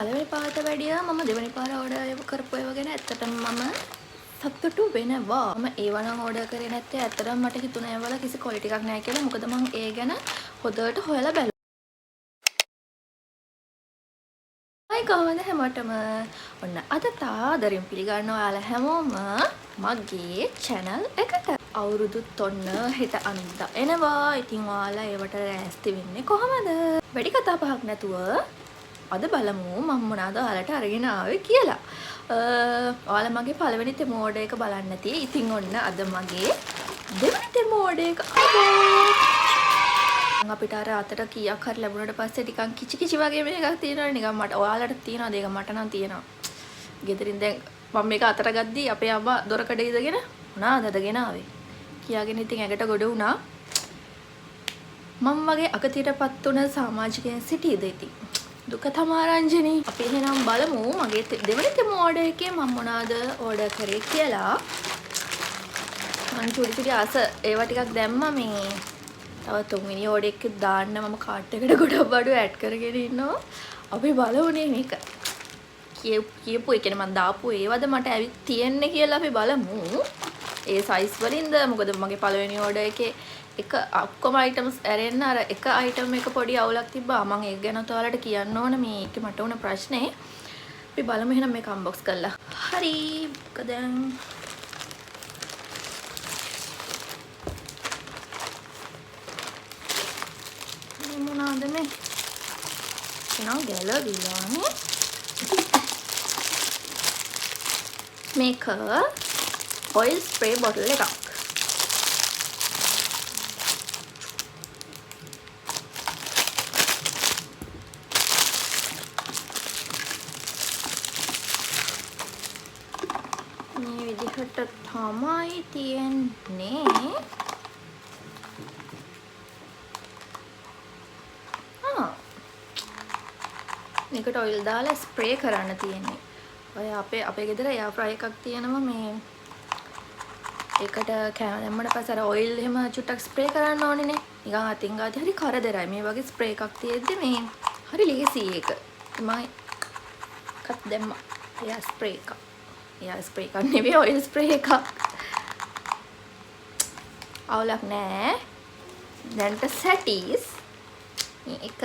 පළවෙනි පාරට වැඩිය මම දෙවෙනි පාර ඕඩර් කරපු ඒවා ගැන ඇත්තටම මම සතුටු වෙනවා. මම ඒවා නම් ඕඩර් කරේ නැත්තේ ඇත්තටම මට හිතුණා ඒවල කිසි ක්වොලිටි එකක් නැහැ කියලා. මොකද මම ඒ ගැන හොඳට හොයලා බැලුවා. හයි කොහොමද හැමෝටම? ඔන්න අද තාදරින් පිළිගන්නවා ඔයාලා හැමෝම මගේ channel එකට. අවුරුදුත් ඔන්න හෙට අනිද්දා එනවා. ඉතින් ඔයාලා ඒවට රැස්ති වෙන්නේ කොහමද? වැඩි කතා පහක් නැතුව අද බලමු මම මොනවාද ඔයාලට අරගෙන ආවේ කියලා. ඔයාලා මගේ පළවෙනි තෙම ඕඩර් එක බලන්න නැති. ඉතින් ඔන්න අද මගේ දෙවෙනි තෙම ඕඩර් එක අපිට අර අතට කීයක් හරි ලැබුණාට පස්සේ ටිකක් කිචි කිචි වගේ මේකක් තියෙනවනේ. නිකන් මට ඔයාලට තියෙනවද? ඒක මට නම් තියෙනවා. ගෙදරින් දැන් මම මේක අතට ගද්දි අපේ අම්මා දොරකඩ ඉඳගෙන මොනවාද අදගෙන ආවේ කියාගෙන ඉතින් ඇඟට ගොඩ වුණා. මම වගේ අගතියටපත් වුණ සමාජිකයන් සිටියද ඉතින් දුක තමා රංජනී. අපි එහෙනම් බලමු මගේ දෙවෙනි තෙම ඕඩර් එකේ මම මොනවාද ඕඩර් කරේ කියලා. මම චුටි චුටි ආස ඒවා ටිකක් දැම්මා. මේ තව තුන්වෙනි ඕඩර් එක දාන්න මම කාට් එකට ගොඩක් බඩු ඇඩ් කරගෙන ඉන්නවා. අපි බලමුනේ මේක කියපු ඒ කියන්නේ මම දාපු ඒවද මට ඇවිත් තියෙන්නේ කියලා අපි බලමු. ඒ සයිස් වලින්ද මොකද මගේ පළවෙනි ඕඩර් එකේ එක ඔක්කොම අයිටම්ස් ඇරෙන්න අර එක අයිටම් එක පොඩි අවුලක් තිබ්බා. මම ඒක ගැන ඔයාලට කියන්න ඕන මේක මට වුණ ප්‍රශ්නේ. අපි බලමු එහෙනම් මේක අන්බොක්ස් කරලා. හරි. මොකද මේ මොනවාද මේ? එනවා ගැලවිලානේ. මේක ඔයිල් ස්ප්‍රේ බොටල් එකක්. මේ විදිහට තමයි තියෙන්නේ. මේකට ඔයිල් දාලා ස්ප්‍රේ කරන්න තියෙන්නේ. ඔය අපේ ගෙදර එයා ෆ්‍රයි එකක් තියෙනවා. මේ ඒකට කෑම දැම්මට පස්සේ අර ඔයිල් එහෙම චුට්ටක් ස්ප්‍රේ කරන්න ඕනේනේ. නිකන් අතින් ගාති හරි කරදරයි. මේ වගේ ස්ප්‍රේ එකක් තියෙද්දි මේ හරි ලේසි ඒක. මම එකක් දැම්මා. එයා ස්ප්‍රේ එකක්. එයා ස්ප්‍රේ එකක් නෙවෙයි ඔයිල් ස්ප්‍රේ එකක්. අවුලක් නෑ. දැන්ට සැටිස්. මේක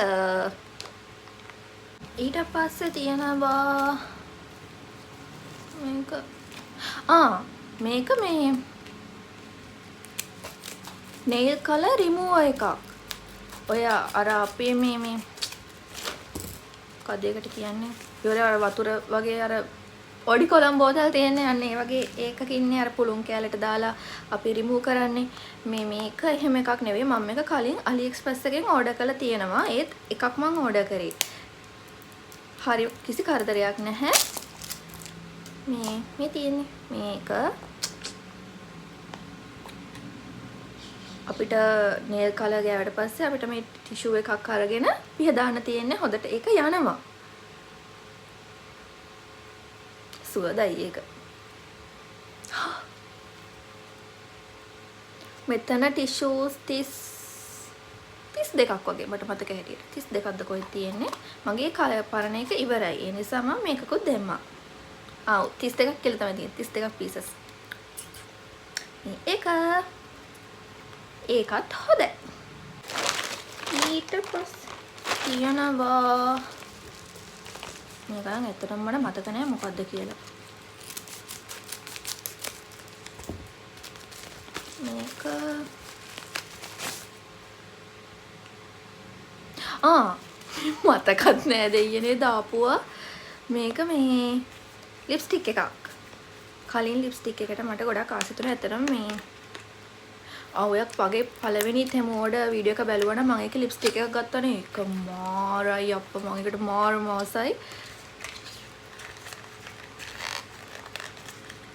ඊට පස්සේ තියෙනවා මේක මේක මේ nail color remover එකක්. ඔය අර අපේ මේ මොකක්ද ඒකට කියන්නේ? ඉවර අර වතුර වගේ අර ඔඩි කොලම් බෝතල් තියෙන්නේ අන්න ඒ වගේ ඒකකින්නේ අර පුළුන් කෑල්ලට දාලා අපි රිමූව් කරන්නේ. මේක එහෙම එකක් නෙවෙයි. මම මේක කලින් AliExpress එකෙන් ඕඩර් කරලා තියෙනවා. ඒත් එකක් මම ඕඩර් කරේ. හරි කිසි කරදරයක් නැහැ. මේ තියෙන්නේ මේක අපිට nail color ගෑවට පස්සේ අපිට මේ ටිෂු එකක් අරගෙන පිහදාන්න තියෙන්නේ. හොඳට ඒක යනවා. සුවදයි ඒක. මෙතන ටිෂූස් 32ක් වගේ මට මතක හැටියට 32ක්ද කොහෙද තියෙන්නේ. මගේ පරණ එක ඉවරයි. ඒ නිසා මම මේකකුත් දැම්මා. 32ක් කියලා තමයි තියෙන්නේ. 32ක් පීසස්. ඒකත් හොඳයි. ඊට පස්සේ තියනවා මේක නම් ඇත්තටම මට මතක නෑ මොකද්ද කියලා. මේක මතකත් නෑ දෙයියනේ දාපුවා. මේක මේ ලිප්ස්ටික් එකක්. කලින් ලිප්ස්ටික් එකට මට ගොඩක් ආස හිතුණා. ඇත්තටම මේ ඔයක් වගේ පළවෙනි තෙම ඕඩර් වීඩියෝ එක බැලුවා නම් මම ඒකේ ලිප්ස්ටික් එකක් ගත්තනේ. ඒක මාරයි අප්පා. මම ඒකට මාර මාසයි.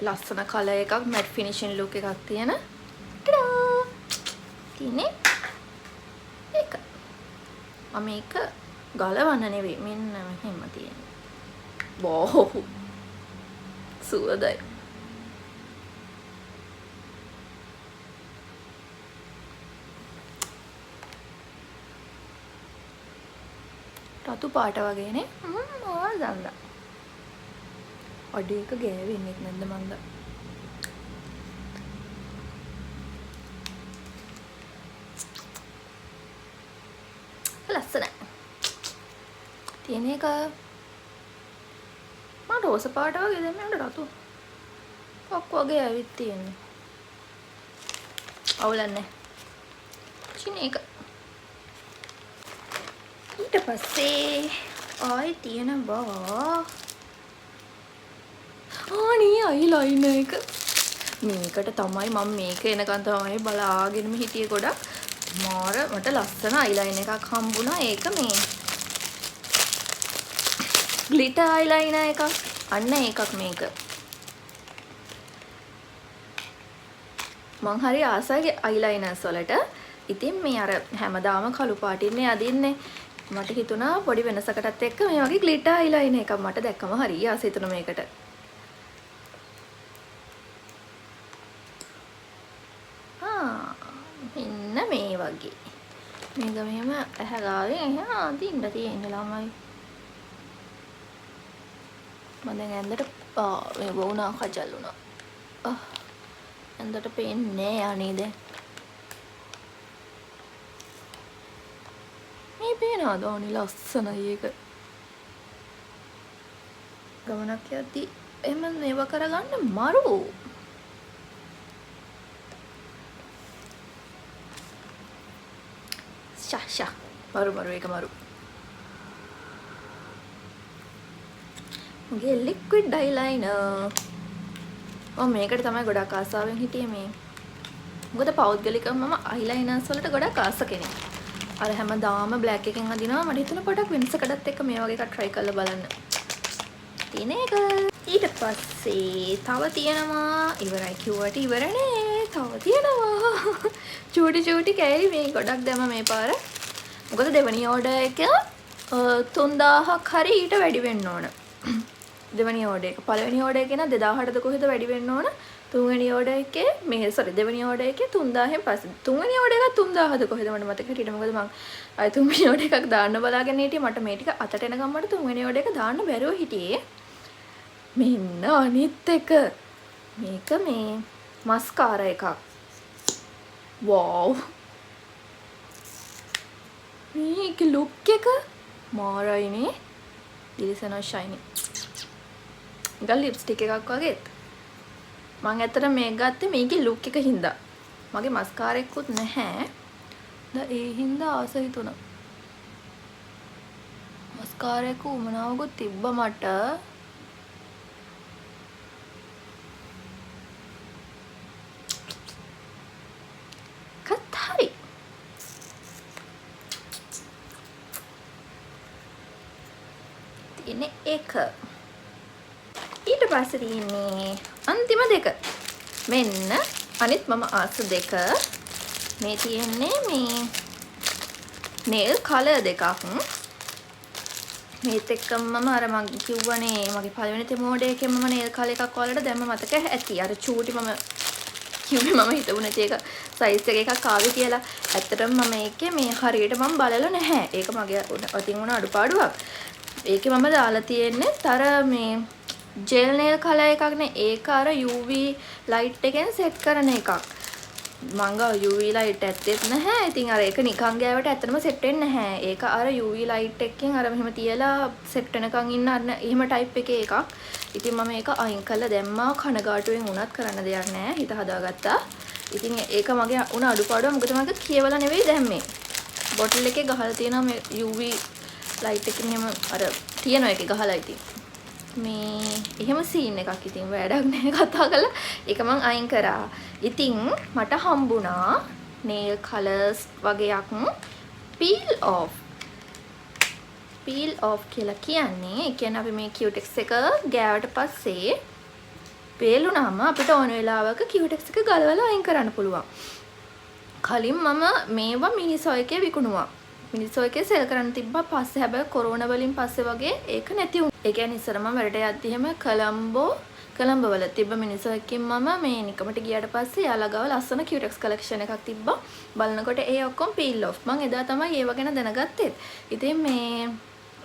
ලස්සන කලර් එකක් මැට් ෆිනිෂින් ලුක් එකක් තියෙන. ටඩා! තියෙන්නේ ඒක. මේක ගලවන්න නෙවෙයි. මෙන්න මෙහෙම තියෙන්නේ. බොහෝ සුවදයි. රතු පාට වගේනේ. ආදන්න. අඩේක ගෑවෙන්නේ නැද්ද මන්ද? ලස්සනයි. තියෙන එක මම රෝස පාට වගේ දැම්මේ රතු. කොක් වගේ ඇවිත් තියෙන්නේ. අවුලන්නේ. චින එක. ඊට පස්සේ ආයි තියෙනවා ආනී අයිලයිනර් එක. මේකට තමයි මම මේක එනකන් තමයි බලාගෙනම හිටියේ ගොඩක්. මාර මට ලස්සන අයිලයිනර් එකක් හම්බුණා. ඒක මේ ග්ලිටර් අයිලයිනර් එකක්. අන්න ඒකක් මේක. මං හරි ආසයි අයිලයිනර්ස් වලට. ඉතින් මේ අර හැමදාම කළු පාටින්නේ අදින්නේ. මට හිතුණා පොඩි වෙනසකටත් එක්ක මේ වගේ ග්ලිටර් අයිලයිනර් එකක් මට දැක්කම හරි ආස හිතුණා මේකට. ඉන්න මේ වගේ. මේක මෙහෙම ඇහැගාවේ අදින්න තියෙන ළමයි. මම දැන් ඇඳට මේ වුණා කජල් වුණා. ඇඳට පේන්නේ අනේ දැන්. මේ පේනවද ඕනි ලස්සනයි ඒක. ගමනක් යද්දි එහෙම මේව කරගන්න මරු. ෂා මරු ඒක මරු. මගේ ලික්විඩ් අයිලයිනර්. මේකට තමයි ගොඩක් ආසාවෙන් හිටියේ මේ. මොකද පෞද්ගලිකව මම අයිලයිනර්ස් වලට ගොඩක් ආස කෙනෙක්. අර හැමදාම බ්ලැක් එකෙන් අදිනවා. මට හිතුණා පොඩක් වෙනසකටත් එක්ක මේ වගේ එකක් try කරලා බලන්න. තියෙන එක. ඊට පස්සේ තව තියෙනවා. ඉවරයි කිව්වට ඉවර නෑ. තව තියෙනවා. චූටි කෑලි මේ ගොඩක් දැම්ම මේ පාර. මොකද දෙවනි ඕඩර් එක 3000ක් හරි ඊට වැඩි වෙන්න ඕන. දෙවනි ඕඩර් එක. පළවෙනි ඕඩර් එකේ නම් 2000ටද කොහෙද වැඩි වෙන්න ඕන. තුන්වෙනි ඕඩර් එකේ දෙවෙනි ඕඩර් එකේ 3000න් පස්සේ තුන්වෙනි ඕඩර් එකත් 3000ද කොහෙද මට මතක හිටියේ. මොකද මං අය තුන්වෙනි ඕඩර් එකක් දාන්න බලාගෙන හිටියේ. මට මේ ටික අතට එනකම් මට තුන්වෙනි ඕඩර් එක දාන්න බැරුව හිටියේ. මෙන්න අනිත් එක. මේක මේ මස්කාරා එකක්. වව්. මේක ලුක් එක මාරයිනේ. ඉලිසන ෂයිනි. ගල් ලිප්ස්ටික් එකක් වගේත්. මම ඇත්තට මේක ගත්තේ මේකේ ලුක් එක හින්දා. මගේ මස්කාරා එක්කුත් නැහැ. ඒ හින්දා ආස හිතුණා. මස්කාරා එක උමනාවකුත් තිබ්බ මට. කතරි. තියෙන එක. ඊට පස්සේ තියෙන්නේ අන්තිම දෙක. මෙන්න අනිත් මම ආස දෙක. මේ තියෙන්නේ මේ nail color දෙකක්. මේත් එක්කම මම අර මම කිව්වනේ මගේ පළවෙනි තෙමෝඩේ එකේ මම nail color එකක් ඔයාලට දැම්ම මතක ඇති. අර චූටි මම කිව්වේ මම හිතුණා ඒක size එකක් ආවේ කියලා. ඇත්තටම මම ඒකේ මේ හරියට මම බලලා නැහැ. ඒක මගේ අතින් වුණ අඩුපාඩුවක්. ඒකේ මම දාලා තියෙන්නේ තර මේ ජෙල් nail color එකක් නේ. ඒක අර UV light එකෙන් set කරන එකක්. මං ගාව UV light ඇත්තෙත් නැහැ. ඉතින් අර ඒක නිකන් ගෑවට ඇත්තටම set වෙන්නේ නැහැ. ඒක අර UV light එකකින් අර මෙහෙම තියලා set වෙනකන් ඉන්න අර එහෙම type එකේ එකක්. ඉතින් මම ඒක අයින් කරලා දැම්මා. කනගාටුවෙන් උනත් කරන්න දෙයක් නැහැ. හිත හදාගත්තා. ඉතින් ඒක මගේ උන අඩුපාඩුව. මොකද මම කියවලා නෙවෙයි දැම්මේ. බොටල් එකේ ගහලා තියෙනවා මේ UV light එකකින් එහෙම අර තියෙන එකේ ගහලා ඉතින්. මේ එහෙම සීන් එකක් ඉතින් වැඩක් නැහැ කතා කරලා ඒක මං අයින් කරා. ඉතින් මට හම්බුණා nail colors වගේක් peel off කියලා කියන්නේ. ඒ කියන්නේ අපි මේ cutex එක ගෑවට පස්සේ පේලුනම අපිට ඕන වෙලාවක cutex එක ගලවලා අයින් කරන්න පුළුවන්. කලින් මම මේවා මිනිසෝ එකේ විකුණුවා. මිනිස්සු එකේ සෙල් කරන්න තිබ්බා. පස්සේ හැබැයි කොරෝනා වලින් පස්සේ වගේ ඒක නැති වුණා. ඒ කියන්නේ ඉස්සර මම වැඩට යද්දි එහෙම කොළඹ වල තිබ්බ මිනිස්සු එකකින් මම මේ නිකමට ගියාට පස්සේ යාලා ගාව ලස්සන cutex collection එකක් තිබ්බා. බලනකොට ඒ ඔක්කොම peel off. මම එදා තමයි ඒව ගැන දැනගත්තේ. ඉතින් මේ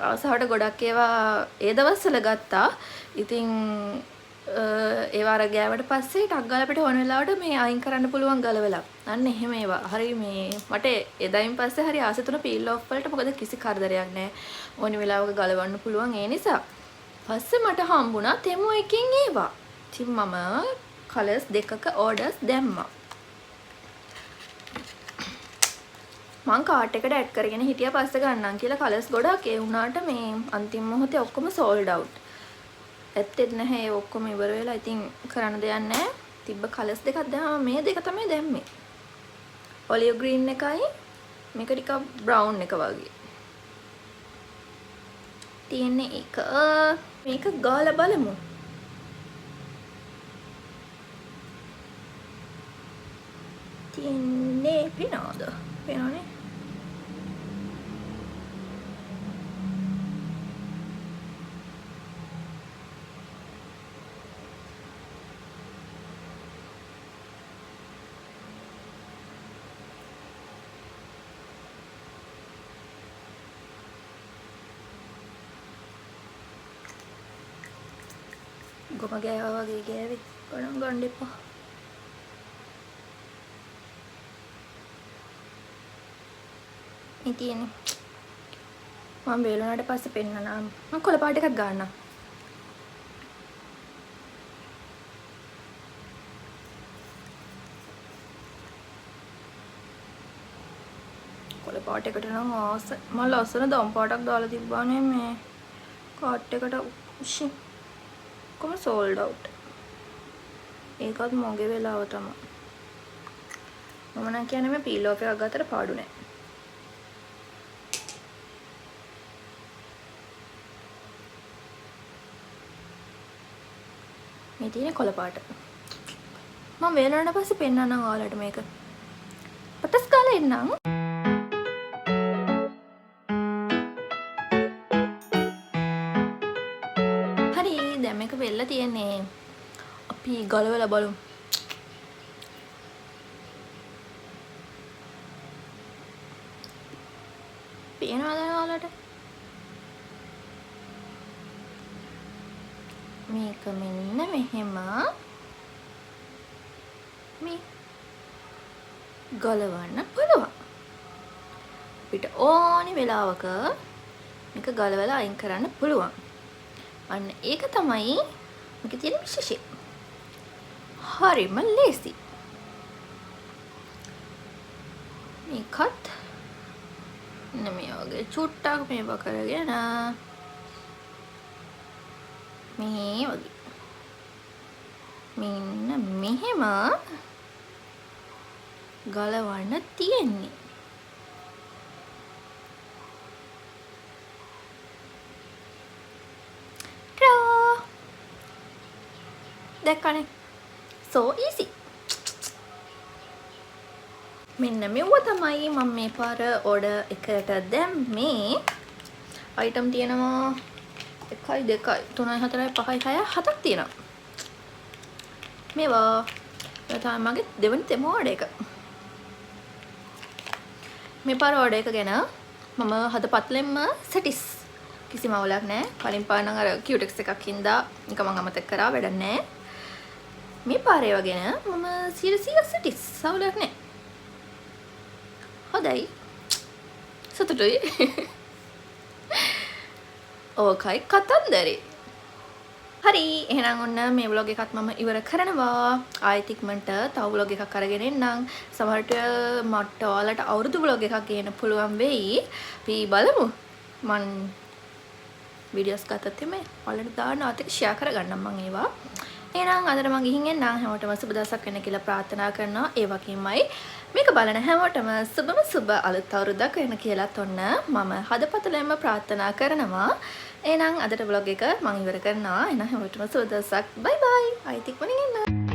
අවසාවට ගොඩක් ඒවා ඒ දවස්වල ගත්තා. ඉතින් ඒවා අර ගෑවට පස්සේ ටක් ගාලා අපිට ඕන වෙලාවට මේ අයින් කරන්න පුළුවන් ගලවලා. අන්න එහෙම ඒවා. හරි මේ මට එදායින් පස්සේ හරි ආසෙ තුන පීල් ඔෆ් වලට මොකද කිසි කරදරයක් නැහැ. ඕනි වෙලාවක ගලවන්න පුළුවන් ඒ නිසා. පස්සේ මට හම්බුණා තෙමු එකකින් ඒවා. ඉතින් මම කලර්ස් දෙකක ඕඩර්ස් දැම්මා. මං කාට් එකට ඇඩ් කරගෙන හිටියා පස්සේ ගන්නම් කියලා කලර්ස් ගොඩක් ඒ වුණාට මේ අන්තිම මොහොතේ ඔක්කොම සෝල්ඩ් අවුට්. ඇත්තෙත් නැහැ ඒ ඔක්කොම ඉවර වෙලා. ඉතින් කරන්න දෙයක් නැහැ. තිබ්බ කලර්ස් දෙකක් දැම්මම මේ දෙක තමයි දැම්මේ. ඔලිව් ග්‍රීන් එකයි මේක ටිකක් බ්‍රවුන් එක වගේ. තියෙන්නේ එක මේක ගාලා බලමු. තියෙන්නේ පිනවද? පේනවනේ. ගොම ගෑවා වගේ ගෑවේ ගණන් ගන්න එපා. ඉතින් මම වේලුණාට පස්සේ පෙන්නනවා. මම කොළ පාට එකක් ගන්නම්. කොළ පාට එකට නම් ආස මම ලස්සන දම් පාටක් දාලා තිබ්බානේ මේ කාට් එකට. උෂි කොහොම සෝල්ඩ් අවුට්. ඒකත් මොගේ වෙලාව තමයි. මම නම් කියන්නේ මේ පීල් ඔෆ් එකක් ගත්තට පාඩු නෑ. මේ තියෙන කොළ පාට. මම වේලුණාට පස්සේ පෙන්නන්නම් ඔයාලට මේක. පටස් කාලා එන්නම්. දැන් මේක වෙල්ලා තියෙන්නේ. අපි ගලවලා බලමු. පේනවද ඔයාලට? මේක මෙන්න මෙහෙම මේ ගලවන්න පුළුවන්. අපිට ඕනි වෙලාවක මේක ගලවලා අයින් කරන්න පුළුවන්. අන්න ඒක තමයි මේකේ තියෙන විශේෂය. හරිම ලේසි. මේකත් මේ වගේ චුට්ටක් මේව කරගෙන මේ වගේ මෙන්න මෙහෙම ගලවන්න තියෙන්නේ. දැක්කනේ. so easy. මෙන්න මෙව තමයි මම මේ පාර ඕඩර් එකට දැම්මේ. අයිටම් තියෙනවා 1 2 3 4 5 6 7ක් තියෙනවා. මේවා තමයි මගේ දෙවෙනි තෙම ඕඩර් එක. මේ පාර ඕඩර් එක ගැන මම හදපත්ලෙන්ම සැටිස්. කිසිම අවුලක් නැහැ. කලින් පාර නම් අර කියුටෙක්ස් එකක් හින්දා එක මම අමතක කරා වැඩක් නැහැ. මේ පාරේ වගෙන මම 100% සැටිස්. අවුලක් නැහැ. හොඳයි. සතුටුයි. ඕකයි කතන්දරේ. හරි එහෙනම් ඔන්න මේ vlog එකත් මම ඉවර කරනවා. ආයෙත් ඉක්මනට තව vlog එකක් අරගෙන එන්නම්. සමහරට මට ඔයාලට අවුරුදු vlog එකක් ගේන්න පුළුවන් වෙයි. අපි බලමු. මන් වීඩියෝස් ගත්තත් එමේ ඔයාලට දාන්නවත් එක්ක ෂෙයා කරගන්නම් මම ඒවා. එහෙනම් අදට මම ගිහින් එන්නම්. හැමෝටම සුබ දවසක් වෙන්න කියලා ප්‍රාර්ථනා කරනවා. ඒ වගේමයි මේක බලන හැමෝටම සුබම සුබ අලුත් අවුරුද්දක් වෙන්න කියලාත් ඔන්න මම හදපතලෙන්ම ප්‍රාර්ථනා කරනවා. එහෙනම් අදට vlog එක මම ඉවර කරනවා. එහෙනම් හැමෝටම සුබ දවසක්. බයි බයි. ආයෙත් ඉක්මනින් එන්න.